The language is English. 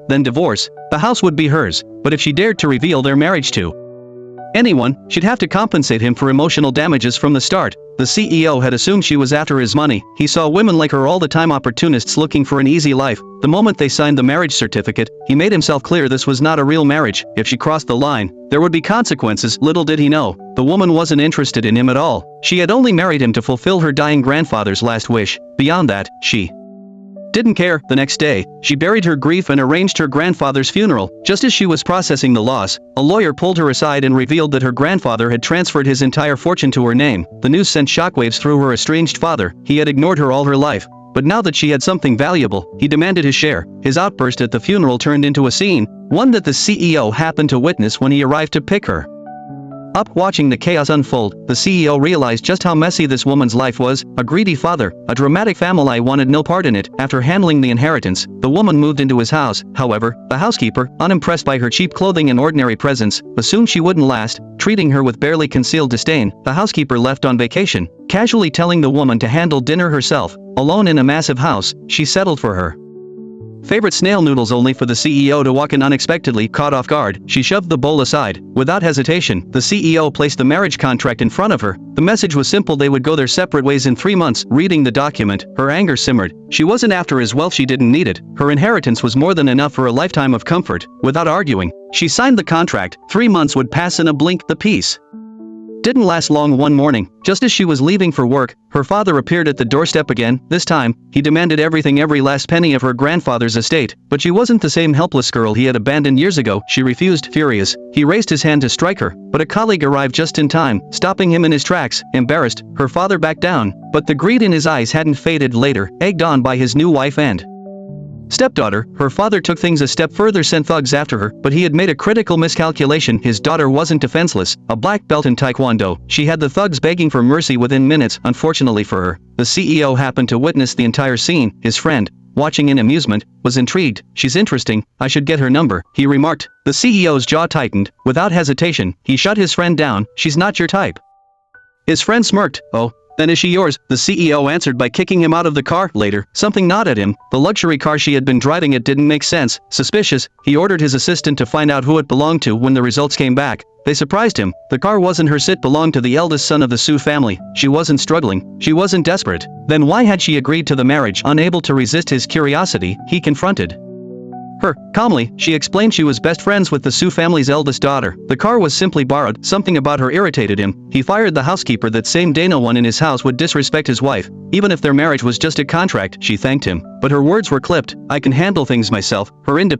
then divorce, the house would be hers, but if she dared to reveal their marriage to anyone, she'd have to compensate him for emotional damages from the start. The CEO had assumed she was after his money. He saw women like her all the time, opportunists looking for an easy life. The moment they signed the marriage certificate, he made himself clear this was not a real marriage. If she crossed the line, there would be consequences. Little did he know, the woman wasn't interested in him at all. She had only married him to fulfill her dying grandfather's last wish. Beyond that, she didn't care. The next day, she buried her grief and arranged her grandfather's funeral. Just as she was processing the loss, a lawyer pulled her aside and revealed that her grandfather had transferred his entire fortune to her name. The news sent shockwaves through her estranged father. He had ignored her all her life, but now that she had something valuable, he demanded his share. His outburst at the funeral turned into a scene, one that the CEO happened to witness when he arrived to pick her up. Watching the chaos unfold, the CEO realized just how messy this woman's life was. A greedy father, a dramatic family wanted no part in it. After handling the inheritance, the woman moved into his house. However, the housekeeper, unimpressed by her cheap clothing and ordinary presence, assumed she wouldn't last, treating her with barely concealed disdain. The housekeeper left on vacation, casually telling the woman to handle dinner herself. Alone in a massive house, she settled for her favorite snail noodles, only for the CEO to walk in unexpectedly. Caught off guard, she shoved the bowl aside. Without hesitation, the CEO placed the marriage contract in front of her. The message was simple: they would go their separate ways in 3 months. Reading the document, her anger simmered. She wasn't after his wealth, she didn't need it. Her inheritance was more than enough for a lifetime of comfort. Without arguing, she signed the contract. 3 months would pass in a blink. The peace didn't last long. One morning, just as she was leaving for work, her father appeared at the doorstep again. This time, he demanded everything, every last penny of her grandfather's estate. But she wasn't the same helpless girl he had abandoned years ago. She refused. Furious, he raised his hand to strike her, but a colleague arrived just in time, stopping him in his tracks. Embarrassed, her father backed down, but the greed in his eyes hadn't faded. Later, egged on by his new wife and stepdaughter, her father took things a step further, sent thugs after her, but he had made a critical miscalculation. His daughter wasn't defenseless, a black belt in Taekwondo. She had the thugs begging for mercy within minutes. Unfortunately for her, the CEO happened to witness the entire scene. His friend, watching in amusement, was intrigued. "She's interesting, I should get her number," he remarked. The CEO's jaw tightened. Without hesitation, he shut his friend down. "She's not your type." His friend smirked. "Oh, then is she yours?" The CEO answered by kicking him out of the car. Later, something gnawed at him. The luxury car she had been driving, it didn't make sense. Suspicious, he ordered his assistant to find out who it belonged to. When the results came back, they surprised him. The car wasn't hers, it belonged to the eldest son of the Su family. She wasn't struggling, she wasn't desperate. Then why had she agreed to the marriage? Unable to resist his curiosity, he confronted her calmly. She explained she was best friends with the Su family's eldest daughter. The car was simply borrowed. Something about her irritated him. He fired the housekeeper that same day. No one in his house would disrespect his wife, even if their marriage was just a contract. She thanked him, but her words were clipped. "I can handle things myself." Her independence